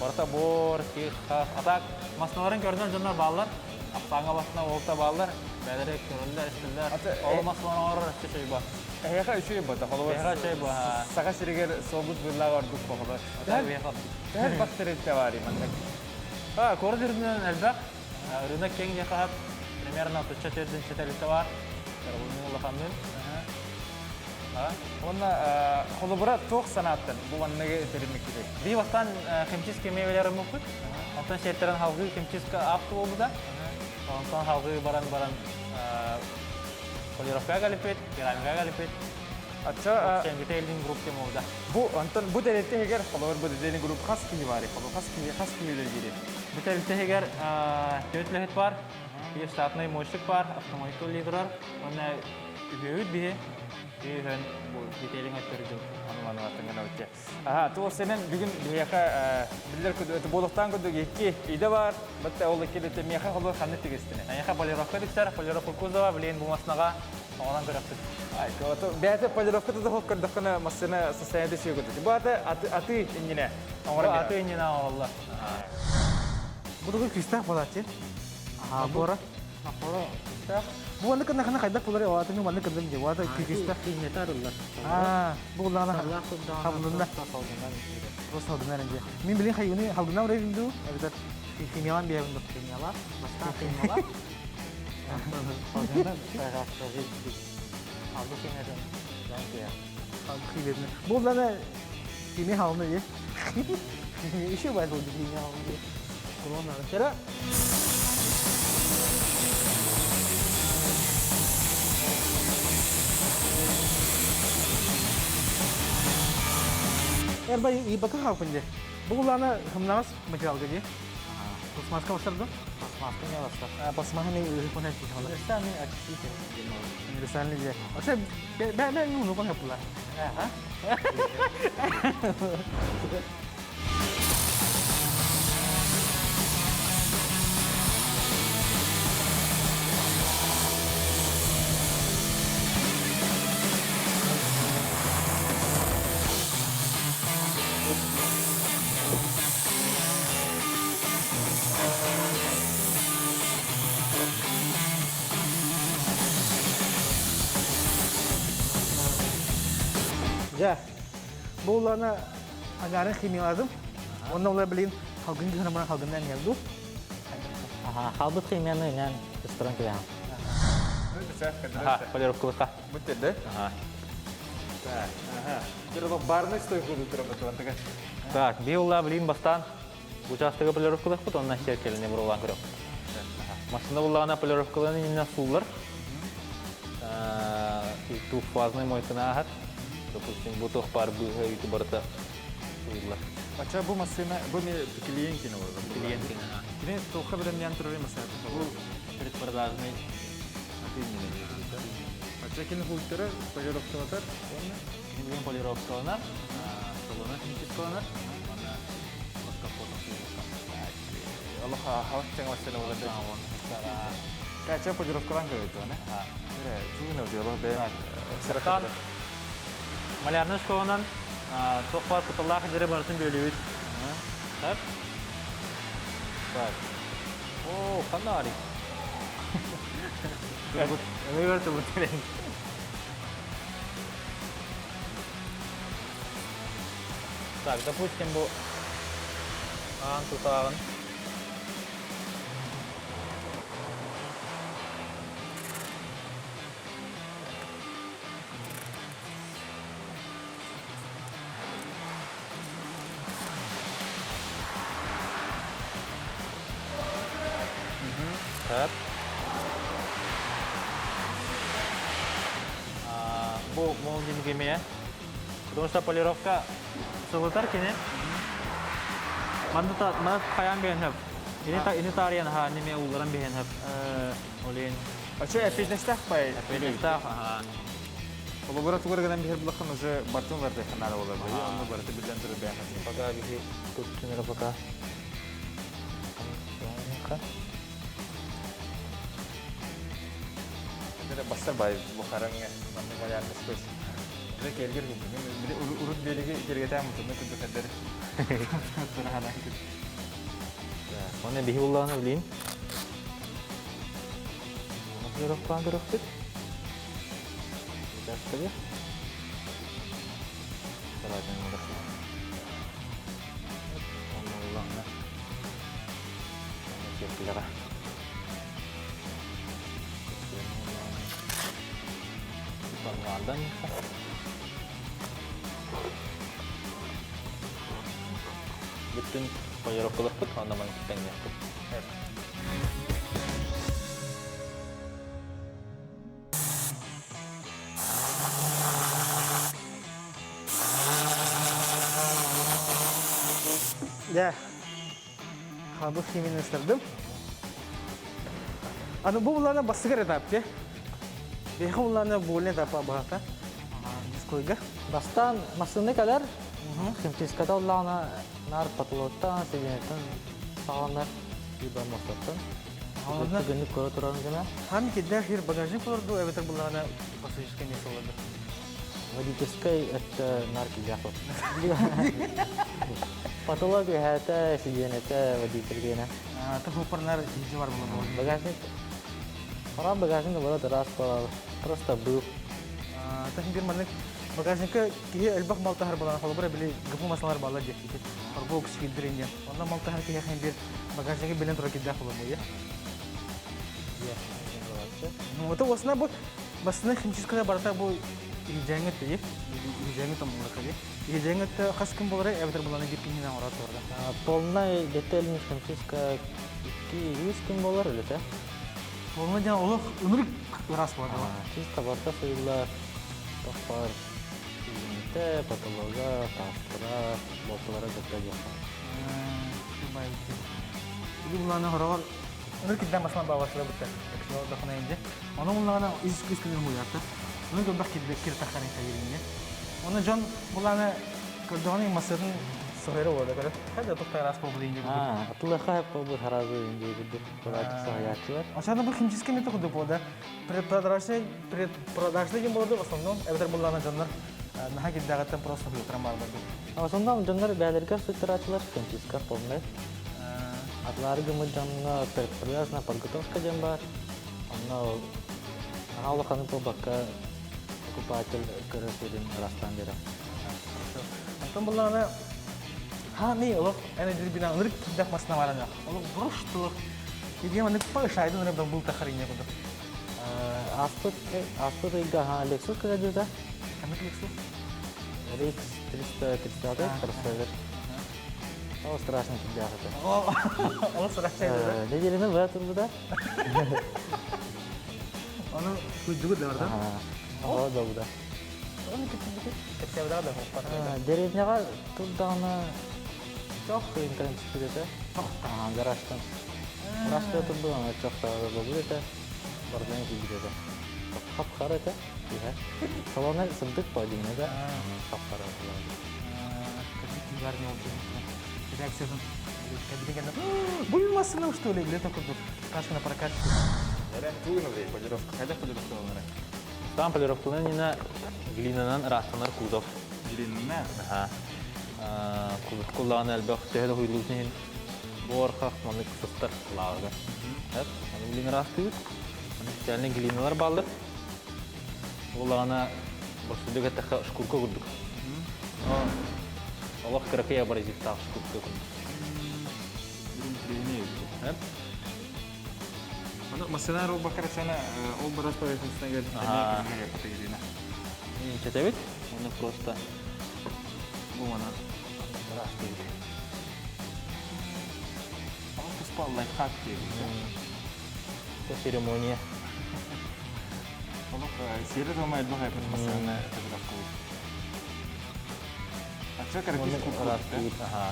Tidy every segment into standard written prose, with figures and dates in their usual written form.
Барта бор, киха, атак. Масналарын көрден жандар баллар. Ақтаңа басына олта баллар. Бәдірек көрілдер, істілдер. Ол маслар шешей ба. Яха үші бата холовар. Яха шей ба. Саға сирегер собут бұллағы ордық боқылы. Тәл бақтырет тәвари мандак. Көрдерден әлбәқ. Рынок кең яқап. Примерно 34 шетелісі бар. Бұл ұлықамын. Онна холобура тоқ санаттын бұл аннығы өтерілмек керек. Бей бастан химчистке мейвелері мүмкін. Онтан шертерін халғы химчистка апты болды да. Онтан халғы баран полировка галипет, керамика галипет. Атша Детейлдин групп тем oldu. Bu devlette heger холобур bu devletin grup kas kimi var. Kas kimiler giri. Bu devlette heger 4 lehit var. Bir штатный мойщик бар, автоматикал лидерар. Онна үбөйт бие. Үйен bu детейлин өттөрү Anımanı atыңгана өтте. Туғ сенен бүгін мияқа білдер көді болықтан көді екі үйде бар. Бітті ол екелетті мияқа қолы қанды тегестіне. Аяқа полировка діктер, полировка кузова, білейін бұлмасынаға оңалан көріптік. Бәті полировка да хоқ көрдіққаны масыны состояниеде сүйе көді. Бұл аты индіне. Аты индіне Алла. Бұл кристақ болады. Бора. Bu anda kena kaidak pulari awat ini mana kena je awat kikista. Ini taruhlah. Bu lana hamdulillah. Terus hamdulillah aja. Min beli kayu ini hamdulillah udah itu. Kita kimiawan biar untuk kimiawan. Masa kimiawan. Hamdulillah. Saya rasa Aldo kimiawan. Jangan ya. Kimiawan. Bu lana kimi hamdulillah ya. İşe var bu kimiawan. Corona. Kira. Erba iyi bakın halkın diye. Bu kulağına hımlamaz material gibi. Basmaska başladı. Basmaska ne başladı? Basmaska ne ürün ne şey hala. Sen ne açık sen ne diye. Aslında ben bunu konu yaptılar. Ya, bu ulana agarın kimi lazım. Onu olay bilin. Halkın ki hanımına halkından geldi. Halbuki kimyanı yani restoran kaya. Полировка лыха. Бұтте, да? Jadi barna стоит kudu тұрабы туантыға. Так, биылла білейін бастан. Участығы полировкалық бұд, онына шеркеліне бұрылған көрек. Машина бұллағына полировкалығын еніне сулар. Двухфазный мойкына ағат. Допустим, бутық бар бұғы үйті барыта сулар. Ача bu masina, bu ne klientkine var. Клиенткин. Kine toqa bilen yan turari masaya. Bu предпродажный. Ача kine hultara polировка atar. Ini полировкалығына, салона химчисткалығына. Ona kafotun suyulukka. Allah hava ceng masina olada. Kaca polировкалан көйті, ne? Чугын өте, Allah бәйін. Сыртан малярный школынан тоқ бар құтылақ жері барысын бөлеуіт. Так. Так. О, қанары. Өмей көрті бұтырен. Так, допустим, бұл ағын тұтағын. Так. Bu молдин кеме, потому что полировка сылытар кене. Манда қаян бейін хөп. Ini tarian ha, неме уларан бейін хөп. Олейін. Ача әпетнестақ бай. Әпетнестақ. Коллабора туғырғадан бейір бұлаққан уже бартын барды қанары олар бай. Оны барыты білден тұры бәйін қасын. Пока бейі көп түнері пока. Бастар бай бұқараңа. Маңның баяғын спейс. Бір келгер бұл. Urut beligi kelgeten mutluluğunu kudu kadar. Onu bir yollarını bileyim. Nasıl yoruktan duruktuk? Biraz tabii. Saraydan orası. Allah'ına. Teşekkürler. Supermardan. Bütün koyarok kılıktık, ondan kita yaptık. Evet. Ya. Kabus yemin ısırdım. Bu bunlarla bası kere taptı. Beha bunlarla bolne tapa bahata. Diskoyga. Бастан масыны калар. Химчиската уллана нар патолоттан сегенетен сагандар либо мостаттан. Аларна Günlük көрө турган гана. ham kidda hir багажник болорду, эбетер буларна пассажирский не солоду. Водительской это нар киляхо. Патология это сегенете водитель гена. Та хопарнар изи бар булду. Багажник. Пара багажник было раз просто был. Та хиндир маннык багажникка кие элбак малтахар булан холбара били гыпы масалар бала дек. Орбокс кидиринген. Онда малтахар кие хиндир багажникке билен тура кидда холбу я. Ну это осна бу басна химчискада барта бу ижеңет тие. Ижеңет тамлакали. Ижеңет хаскын болары эбетер буланы гипинина орат орда. Полный детальный химчистка 200 ким болар эле да. Полный жана олох өмүрүк раз болду. Чисто барта сыйлар. Топар. Те патология, тастыра, боталара götürüyor. Ini bulana horor. Onu kita masalah bawa selalu betul. Kalau dah kena inje. Onu bulana iskis kena mula tu. Onu kita kita takkan yang ini. Onu John bulana kedua ni masalah sohera ada kan. Ada tu teras problem ini. Atılır hep bu harazı ince bir pratik sahayatı var. Aşağıda bu kimçiske mi tu poda. Предпродажный game болду в основном. Это булана Johnlar. Nah kita kata просто filter marbar. Aslında canlar belirgin filtrачылар химчистка полный. Атлар гымыджанна предприятна подготовка жамбар. Анна аналоганы по бака покупатель көрөсүрүн растандыра. Антон булана hani олох энерги бина ныр кидак масна варана. Олох брушту. Иди маны пашайды ныр бул тахарине буду. Аспыт ига Lexus кыжада. Каме Lexus? RX 330 кроссовер. О, страшно кидак это. Олох страшно это. Неделяны в этом да. Оны күжүгү да барда. О, да да. Оны кетсе да хоппар. Деревняга турдана çok интернет сидете. Гараждан. Гаражда турду, ана çok да болду. Бардан кидете. Хап-хара это. Салонда сындык по денега. Хап-хара. Кидерни oldu. Реакциядан кабинегенде. Булмасына что ли, лето курдук. Кашына прокатчик. Ярен тугын уже полировка. Кайда полировка олары? Там полировкаланына глинанан растанар кузов. Глинна. Ага. Kullanılan elbette tehlikeli huyluğun borka manlık fıstık lağı. Evet, onu bilin rastlayıp, yani glinalar bağlı. Kullanılan başlıca tekrar şkurka kurduk. Allah kırıkaya barizit tak şkurka kurduk. Evet. Onu mesela o bakar sana o biraz para üstüne geldi. Ne yaptı gelina? İyi çetevit. Onu просто bu mana rastlayıp. Ama bu spor lifehack diye. Bu seremoniya. Onu seyret ama elbette yapın mesela fotoğraf koy. Açık hareket Onu rastlayıp. Aha.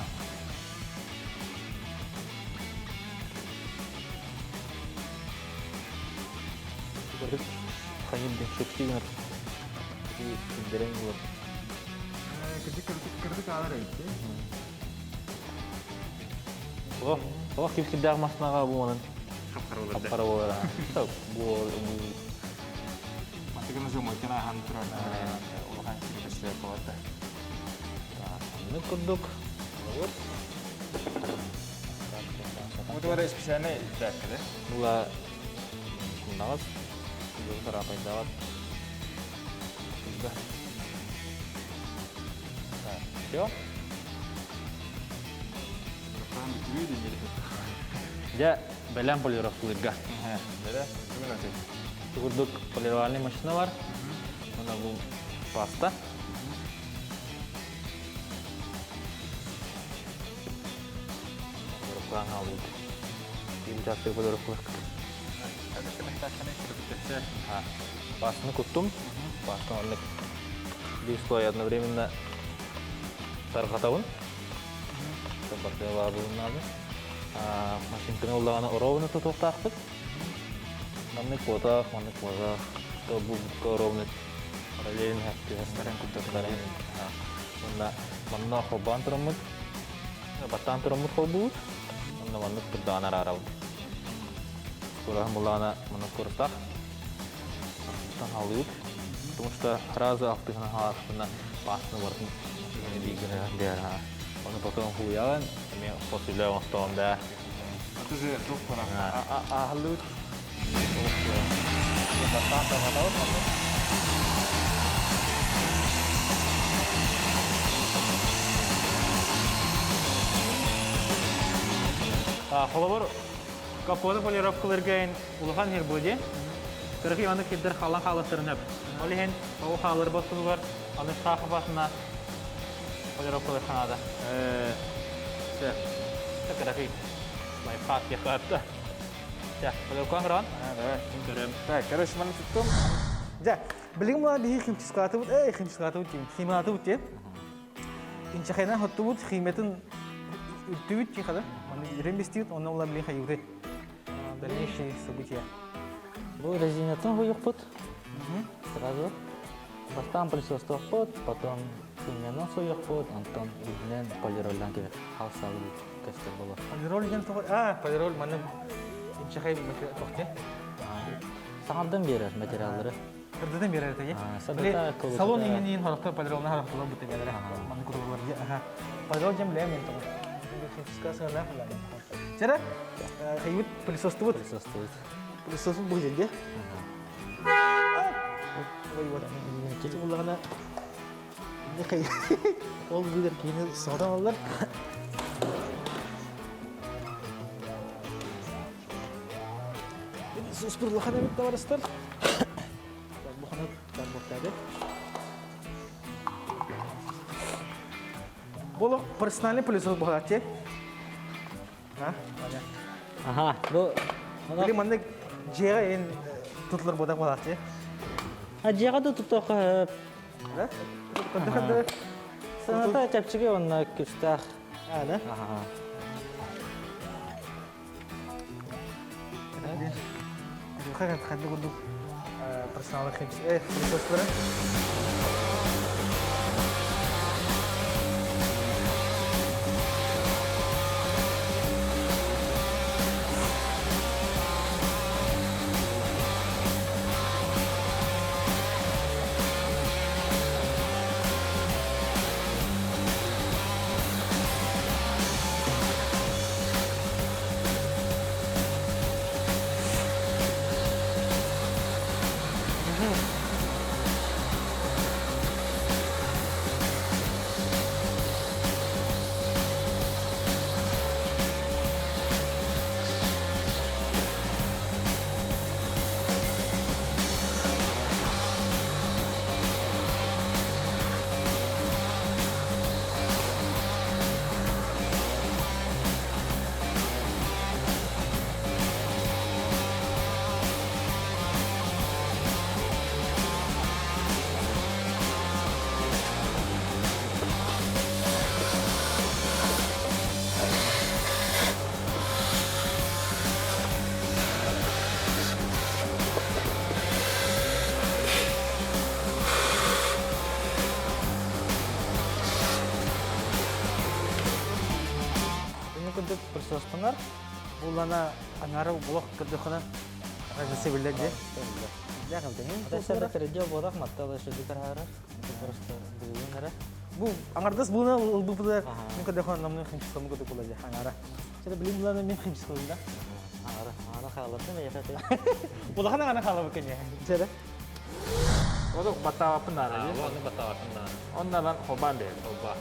Gördük. Hayır bir çok şey var. Bir sindiren var. Kırdık ağlar etti. Oh kim kidak masnaga bu onun. Kapkara olur. Tabii bu Masih kan zoom kena hanturan. Olahan kita siapa kota. ne kurduk. Вот это специальный так, да? Була кунагас. Бұл тарапайдават. Все. Я бәлем полировкалырга. Да? Именно так. Тугурдук полировальный машина бар. Мына бұл паста. Полировкалан алды. Бир жакты полировкалык. Пастаны куттум. Пастаны орлык. Дисплей одновременно тарқатауын. Бартелар булынады. Машинканы уллаганы оровны тоқтақпыт. Манны потақ, то бұл оровны параллелін хәпті хәстәрін күттіқтәрін. Манна қобан тұрамыд, баттан тұрамыд қол бұд. Манны тұрдағын арауд. Көрағын бұлағына мұны көрістақ. Тан алып. Потому что разы ақтығына халықтына басыны бардың бигіні дер. Оны потом хуяған, мен посылы оңыстауында. А ты же тут пора. Ахлут. Баттан тұрғатауыз. Холобор капоты полировкаларгайын улахан хер буде. Кыргы аны киддер халан халыктарын әп. Олеген о халыр басылы бар. Аны сахы басына полировкалар ханада. Все. Кыргы. Май фак яхатта. Я, полировкалар ран. Давай. Көрем. Так, короче, маны туттум. Ja, білігім мұна бейі химчискалаты бұд, химчискалаты бұд деймін, хималаты бұд деймін. Инчақайнан хотты бұд, химетін үрті бұд дейін қады. Оны рембесті бұд, оны ола білігін қайығы. Дальнейшие события. Бұл резинатын ғойық бұд. Сразу. Бастан присутствовал бұд, потом химияның сойық бұд, антон үлінен полиролдан керек. Халсалы көстер болу. Полирол деген тоғы, полирол мәнім инчақай тоқты. Сағандан берер материалдары. Кырдыдан берер тәге. Салон еңін харақта полиролына харақтылар бұд тәгелері. Мәнім күрі бар. Полирол жем ләм мен тоғы. Химчискаласы ғана қылады. Жара, қайбыт пылесосты бұд. Пылесос бұд бұл жерде. Ой, вот. Кеті бұлағына не қай... Ол бұдыр кейіні соғдан алылар. Суспырлықана бітті барыстар. Бұқана қарбықтады. Бұл персональный пылесос бұғат, Аха, бұл... Білі мәнді жеға ең тұтылыр бұдақ бұғат, Жеға да тұтоқы... Қанды-қанды... Саната чәпчіге онына күстақ. Да? Қанды күндік персоналдық пылесостары. Күндік присутствонар. Бұл ана аңары бұлақ күрдіқына ғажысы білдерде. Аташарда кереде болақ матталы шүрді қарағары. Просто бүгін әрі. Bu аңардас буна bu bu мен көдө хон намны хинчисканы көдө булажа аңара. Чара билим буланы мен хинчисканы. Ана халатын ya kata. Булахана ана хала бекене. Чара. Untuk bata penar aja. Ini batal kena. Onnalan hoban deh. Coba.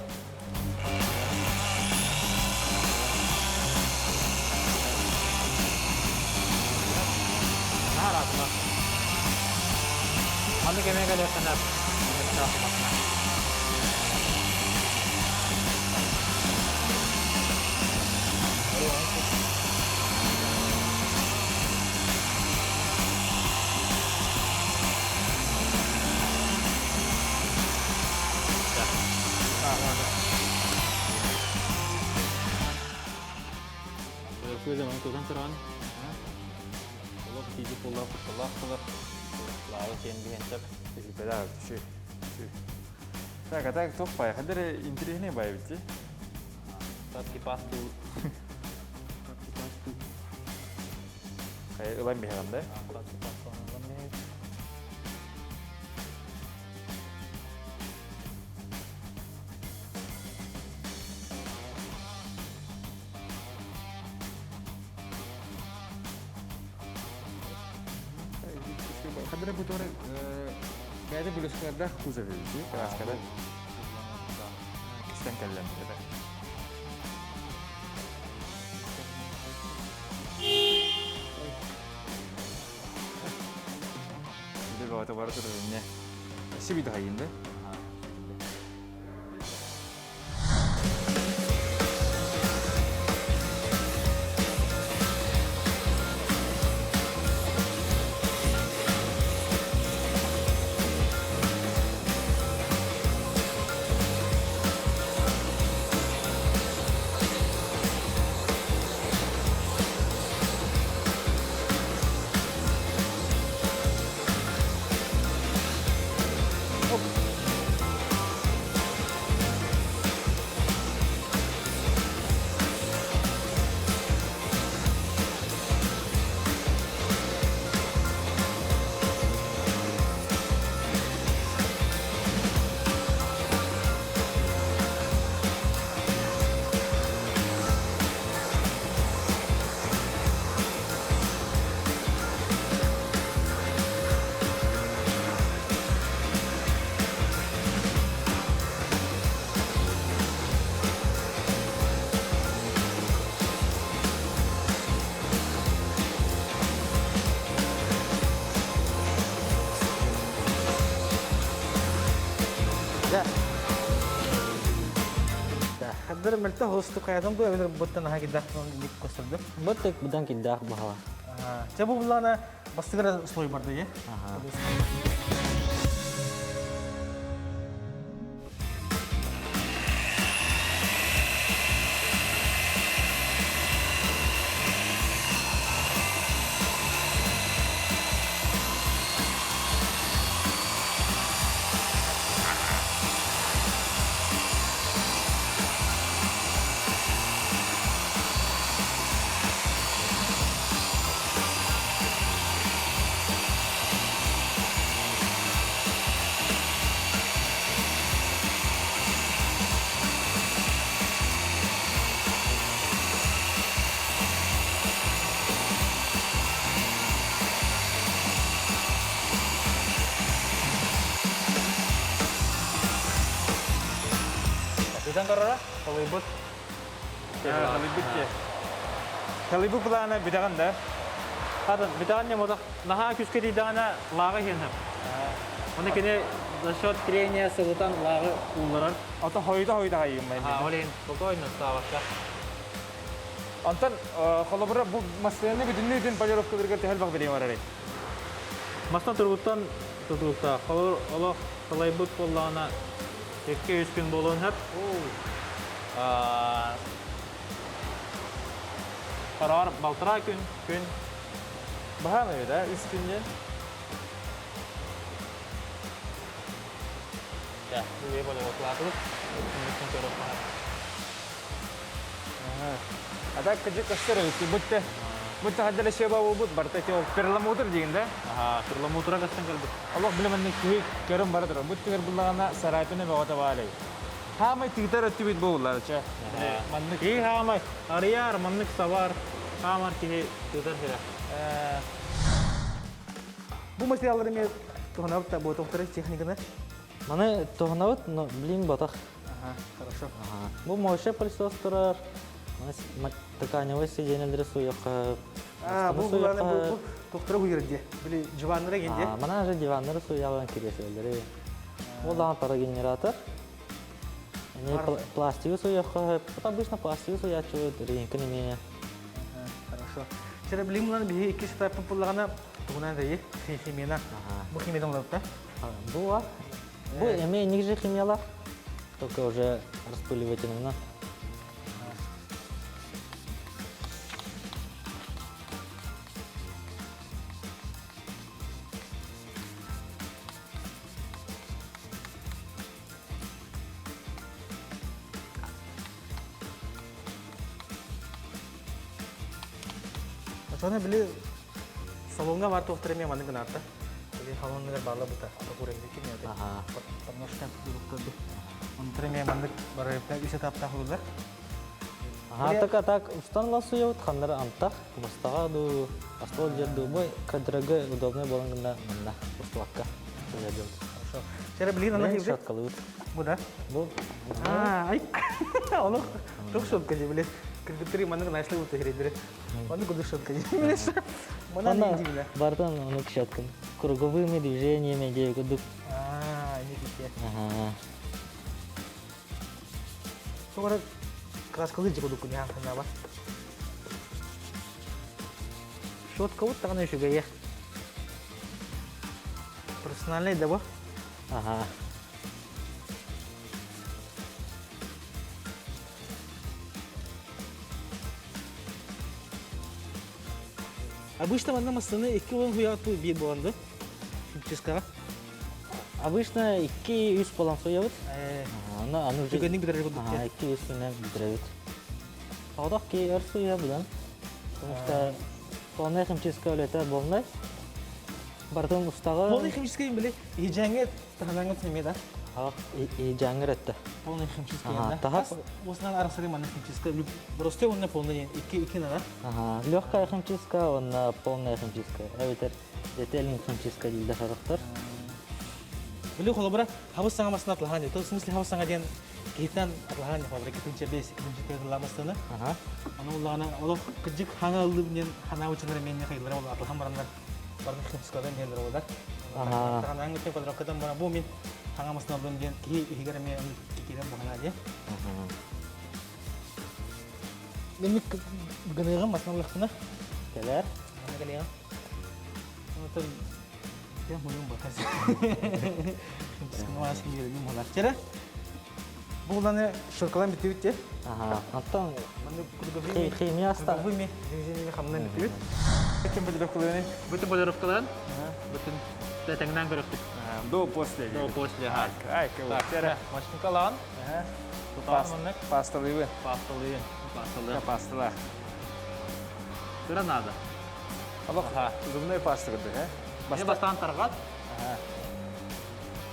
Nah, rasa. Kami kena kali kena. Gue zaman itu kan teran. Kalau tiga pulau lalu kian dihantar. Jadi beda sih. Saya kata tuh pak ya, ada intri ini baik sih. Saat kipas tuh. Kayak lebih kan deh. Saat kipas tuh namanya. Kadang butuh kayaknya belum sekadar khusus sih, keras kadang. Kisah kalian kita. Ini bawa baru turunnya. Sih itu hayin deh. Hadir merta host kayaknya tuh bener buatan hagi dah di kosong tuh. Betul bedang kidah bahwa. Coba bulana pasti kena story bar tuh ya. Bisa karena kalibut. Ya, kalibut ya. Kalibut pula beda kan dah. Ada bedanya mau tak nah küske di dana laga henap. Onu kene shot trenya selutan laga ular. Atau hoyda hayım ben. Ha olin spokojno stavaka. Antan kalau berapa bu masanya bir dinleyin pacarok kudurga tehel bak bileyim arare. Mastan turguttan tutulsa. Kalau kalibut pollana 200 gün bolon hep. Karar baltıra gün. Bahar mı ya? Üstünce. Ya, ini boleh waktu lalu. Mungkin terus banget. Ada kerja kasar itu betul. Betul ada siapa wujud berarti itu perlamuter jingda. Aha, terlalu mutra kasih kalbu. Allah bilang menikah kerem barat betul kerbulan sarai itu nih bawa tawalai. Хамай тигтер өттүбүт болулар ча. Маннык ий хамай. Арыяр, маннык савар. Хамар ки тутар хера. Бу материаллар мен тохнап та бу тохтары техниканы. Маны тоғынауыт, но блин батақ. Ага, хорошо. Бұл моше пыльсос тұрар. Тканевый сиденелдері суяққа. Бу буланы бу тохтары буйрде. Били диваннары генде. Мана же диваннары суяған кереселдері. Ол дан пара генератор. Пластику суяққа. Обычно пластику суячуют, рейнкі немене. Хорошо. Сері білейм бұланы бігі екі сетапын пұллағана тұғынан да ек, химияна. Бұл химиядан олады да? Бұл а? Бұл еме ниже химиялар. Только уже распыливательно. Sonra bile salonga var tohtere mi manı gınarta. Bile halonlar bağla buta. Akurengde kim ya? Потому что durukta bu. Ontere mi manı var hep ise tapta hullar. Так устанла суявыт хандар антах. Мустага ду астол жерду бой кадрага удобный болангында мында усталакка. Хорошо. Sonra bile nana gibi. Шаткалыт. Bu da. Бұл Ay. Onu çok şotka bile. Кыргыттыры манны нашлы бута хередер. Оны куды шотка. Мана не дигла. бартан оны кшаткан. Круговыми движениями дейгудук. Не дите. Sonra краскалы жигудук не хана ба. Шотка вот тагына шуга я. Профессиональный да ба? Обычно манна масаны 2 он хуят bu bir boğandı. Чискага. Обычно 200 болан суявыт. Аны уже Түгеннің бітірі бұдық. 200 менен битиребит. Одақ ки өр суя билан. Потому что полный химчистка өлөтө болмай. Бардым устага. Полный химчистка биле ежаңе таханаңы тиме да. Жаңыр этти. Полный химчистка Ага, да. тахап. Осынан арасында манна химчистка. Просто он полный 2 надо. Легкая химчистка, он полная химчистка. Эвитер детальный химчистка дейді характер. Биле холобра хавас саңа масына атлаханы. То в смысле хавас саңа ден кейтан атлаханы фабрика тинче бес икинчи тегламастыны. Аны уллана олоп кыжык хана алды менен хана учундар менен кайдылар ол атлахан барандар. Бардык химчисткада мендер олар. Таханаңы теп квадракадан бара бу мен хана масына алдым ден ки игере мен кикерем бахана де. Мен гыныгым масына лыктына. Келер. Ана келея. Отыр я мойын батас. Химчистканы асын жерден болар. Чера. Буланы шуркалан битибит те. Антон Маны курговыми. химия аста. Курговыми. Движениями хамнан битибит. Кем подготовлены? Бүтін бодировкадан. Бүтін тәтәңнән көрөктүк. До после. До после. Ай, Так, тера. Машинкалан. Туталманнык. Пасталыбы. Пастылы. Пастылы. Пастала. Тыра надо. Аллах, зубной паста кырды, Мен бастан таргат.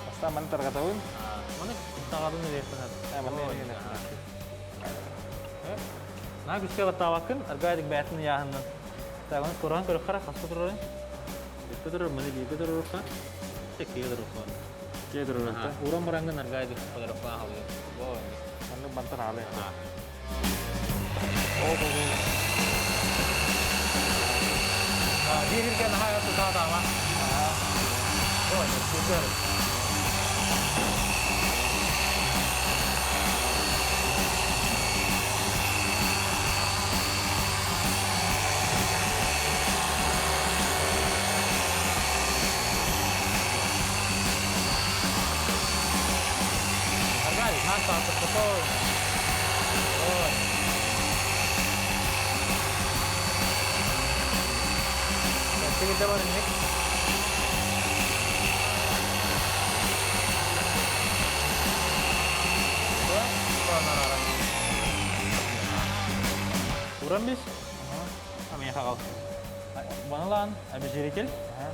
Баста маны таргатабын. Маны тагадын электен. На күскә батавакын, аргадик бәтен яһыннан. Тагын Коран көрөк кара хасты турыр. Битер маны битер турырка. Текке турырка. Кедер урта. Урам баранган аргадик турырка халы. Бо. Маны бантар алай. Дирилген хая тутадама. Ой, супер. Аргадик, нас там готовы. Ой. Kita baru nih. Урам бис? Амин хагал. Баналан, абижиритель.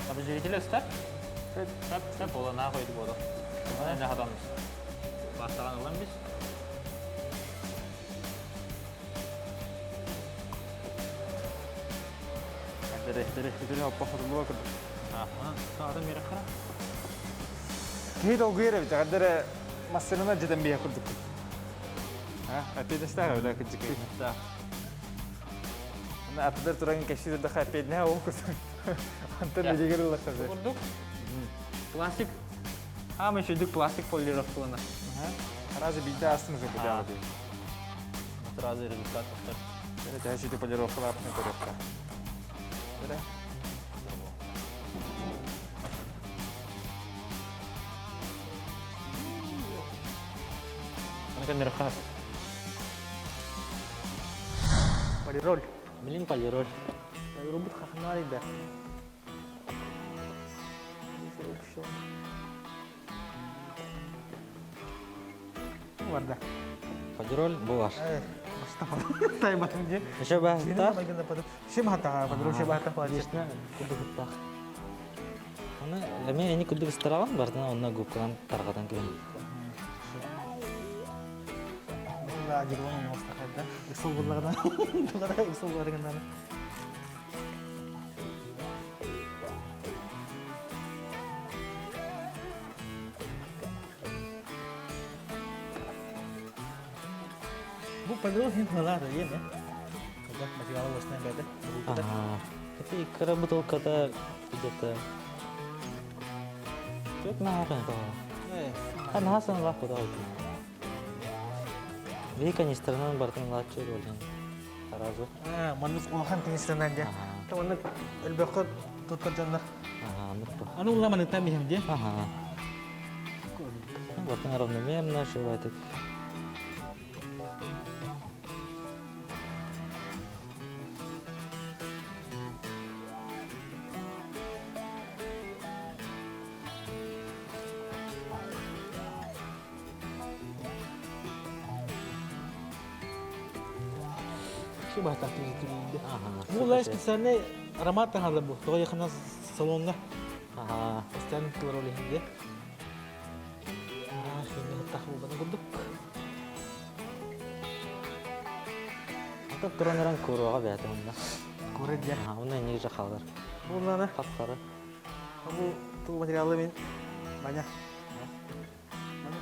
Абижиритель степ. Степ ола на койду боду. Mana ne hadamız. Bastalan urам бис? Дere hoppa hatırlı bakın. Sağda mera kara. Kehit o güyere bir takdir masasına cidden bir yakırdık. Ha, apet ister öyle küçük. Ona apetler turan keşfede de apet ne o kursun. Antar ne diyor Allah tabii. Kurduk. Plastik. Ama şu plastik polirof kullanır. Razı bir de aslında çok güzel oldu. Sразу результат повтор. Evet, her şeyi polirofalar ne koyuyorlar. Böyle. Ana kan merah. Полироль. Milin polirol. Робот хахнали да. Варда. Polirol buar. Mustafa. Tay batınca. Coba Sini kita. bagian apa tuh? Shibah ta, padro shibah ta pala. Десна kudu kita. Аны эми эни kudu стараган бартына онна гупкан таргадан келген. Ла жигон Mustafa да. Исул буллаган. Тугара исул буллаган. Bu padro hint malar ya ne? Udah masih kalau bosnya beda. Ага. Tapi кара бутылкада где-то Чек нахрен то. А нахан лах куда уйти. Ви канистрынан бартын лачы болген. Таразу. Manus olahan kinisan aja. Teman elbekot tutur jannar. Ага, нутпа. Anu ulah mana tami hem je. Ага. Бартын равномерно шиватик. Şu bahtar tutur. Ага. Bu ulah istisanne aromat tahalı bu. Toy yakına salonda. Ага. Istisan keluar oleh hem je. Şimdi tahu bana kuduk. Ата туранаран курага бәтә монда. Kuret ya. Ага, уны ни жахалар. Bu ulah na. Капкары. Bu tu materialnya min banyak. Mana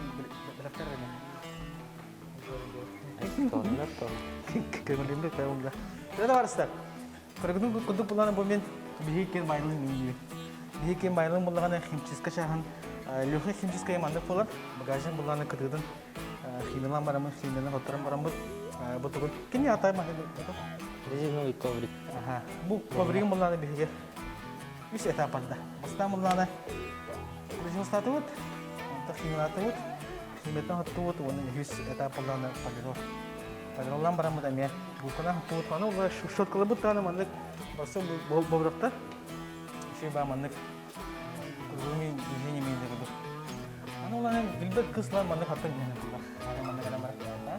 berdaftar ya. Тоннар тон. Kemudian itu kayak udah. Tidak harus tak. Kalau gitu kudu pulang bomen bihikin bailin ini. Bihikin bailin pulang kan himcis kecahan. Luhnya himcis kayak mandek pulang. Bagajnya pulang kedudukan. Himilan barang, himilan kotoran barang betul. Kini apa mah itu? Резину и коврик. Aha. Bu pabrik pulang bihik. Bisa etapa dah. Pasti pulang. Kurang satu tuh. Untuk himilan tuh. Himilan tuh tuh wannan his etapa pulang pagiro. Padahal barang macam ni, bukan tuh mana udah short kalau bukan mana bahasa beberapa sih bah mana kurumi ini mana gitu. Mana ulah gilbert keslan mana kata ni mana mana mana.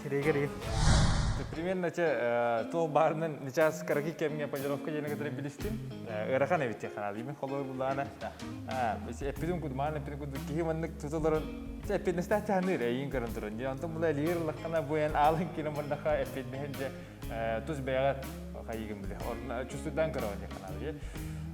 Sirega. Примерно то барнын ничас караки кемге пожаловка жена который билистин. Ырахан эвите канал. Имен холой булана. Biz epidum kudu mana epidum kudu kihimanlık tutuların epidnesta tanır eyin karın durun. Ya antum bula lir lakana bu yan alın kina mandaka epidmehence tuz beyagat kayıgın bile. Orna çusudan karavan ya kanal ya.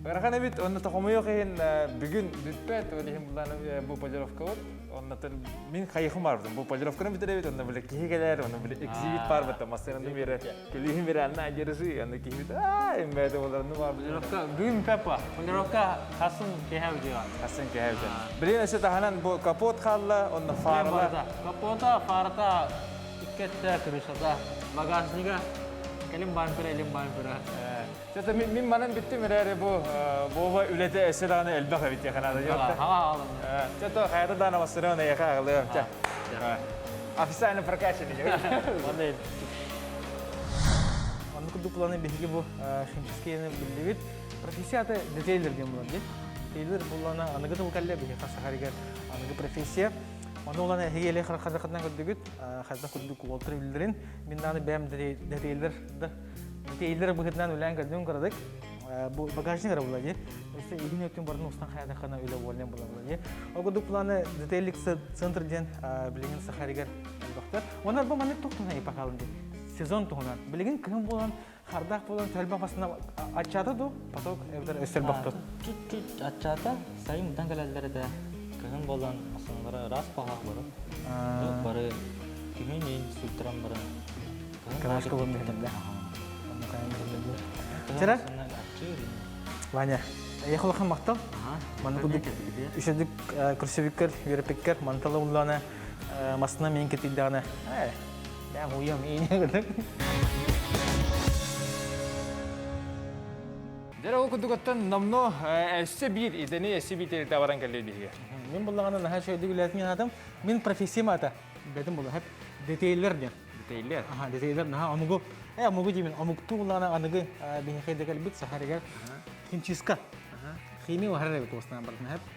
Ырахан эвит онна тохомойо кайын бүгүн бүтпөт олихим булана bu пожаловка вот. Онна тел мен кайыхым бар бу пожаловканы битеребит онна биле кихигелер онна биле экзибит бар бата мастерны бере. Келихим бере анна ажерси онна кихибит эмбеде боларны бар. Polировка бүгүн пепа. Polировка хасын кехев диган. Hasan kehevde. Bilen ese tahanan bu kapot khalla onda farla. Капота, фарта, иккетте киришата, багажнига келим банпира, элим банпира. Zaten min manan bitti mi rere bu baba ülete eserane elbaka bitti kanada yok. Hava alın. Zaten hayata da namasını ona yakalı. Afisane прокачаны. Модель. Onu kudu pulanı bihigi bu himciskeyini bildiğit profesya da detaylar diye bulan değil. Detaylar bulana anıgı da ukalle bihi khasa hariga anıgı profesya. Onu olan heyele xarxadaqatdan kudugut xadda kuduk Walter bildirin. Binnani bem detaylar da detaylar bugünden ulan kadın karadık. Bu bagajını kara bulacak. İşte ilgin yoktum barın ustan hayata kana öyle bolan bulacak. O kudu pulanı detaylik center diyen bilgin saharigar doktor. Onlar bu manet tuhtuna ipakalın diye. Sezon tuhunan. Bilgin kim bulan Хардах болон төлбә басына ачады ду, поток эвдер эстер бакты. Чуть-чуть отчата, сайын мұдан кәләлері кығын болан асынлары рас бағақ бары. Бары күйін ең сүлтіран бары. Краска болын бейдім да. Тера? Ваня, ехолахан мақтал. Маны күдік үшедік күрсевиккер, верепеккер, манталы ұлланы масына мен кетілдіғаны. Бәң ұйым, ейне күдік. Дәрі ол күдігіттен намно әсі бір идені әсі бір теректі аваран кәлі дейге. Мен бұллағаны наға шөйді үләтімен атым, мен профессиям ата. Бәдім бұлы, әп детейлер ден. Детейлер? Детейлер, наға амугу деймін, амугту ұллағаны анығы бейхейдегел біт сахаригер химчиска. Химия уахарар бит осынан бардым әп.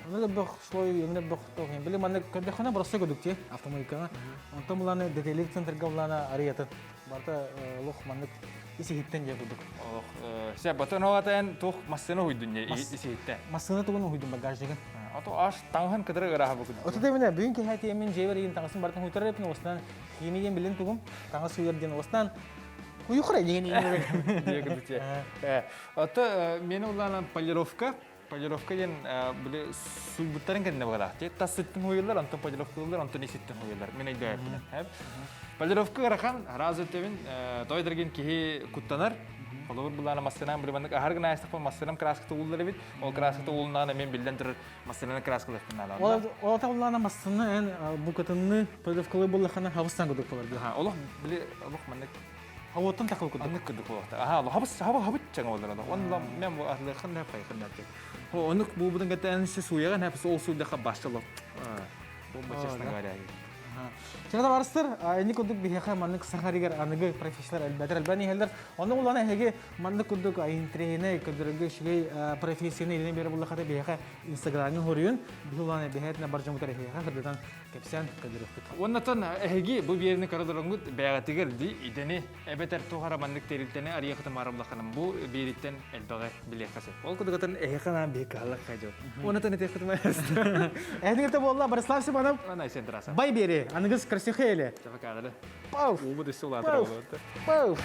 Оны да бұқ слой еміне бұқ тоғын. Білі маңды көндіқана бұрысы көдікте автомобилькаға. Онтан бұланы детейлер центрға бұланы арыятын. Барта лұқ маңдық isi hitten je buduk. Sen batın oğatan tuh masını huydun ya isi hitten. Masını tuğun huydun bagajdagan. Atau as tangan kadar gerah bakın. Otu da mene bugün ki hati emin jever yin tangasın bartan huytar repne ostan yeni yen bilen tuğum tangas suyar jen ostan huyu kore jen yen. Diye gidecek. Atau meni ulan Palirovka jen böyle suybutların kendine bakar. Jadi tas sitten huyurlar, antum Palirovka huyurlar, antum sitten huyurlar. Meni ide yapın. Hep. Palirovka gerakan razı tevin toydergen kihi kuttanar. Olur bulana maslanam bir bandık ahar gına istifa maslanam kraskıta ulları bit. O kraskıta ulunana men bilden tır maslanam kraskıta finala. O ta ulana maslanı en bu katını Palirovkalı bullahana havastan guduk bular. Ha, Allah bile Allah mandık Havotan takıl guduk. anlık guduk bular. Aha, Allah habis çanga ulları da. Ondan men bu ahlı xında fay xında. O onuk bu budan gatan suyagan hepsi ol suyda başladı. Bu başlasına gari. Çağda varыстыр, эни күдік бихеха маннык сахаригер аныгы профессионал әлбәтер әлбәни хәлдер. Оның уланы әге маннык күдік айынтрене күдіргі шүгей профессионал ене бері бұлла қата бихеха инстаграмын хорuyun. Бихе уланы бихетіне баржым ұтар әхеха қырдыдан кепсен күдіріктік. Оннатан әге бұл беріні қарадырыңғыд бәғатығыр ди идені әбетер туғара маннык терілтені арияқыты мараблақаным бұл беріттен әлбәғі білек қасы. Ол күдігітін әхеқанан бейкі алақ қайжау. Оннатан әтеқытым әйесті. Әдіңірті болла, Борислав Симонов, Анай сен тұраса. бай бері, анығыз красихейлі. Чафа қадылы. Пауф! Бұл бұды сұлатыр. Пауф!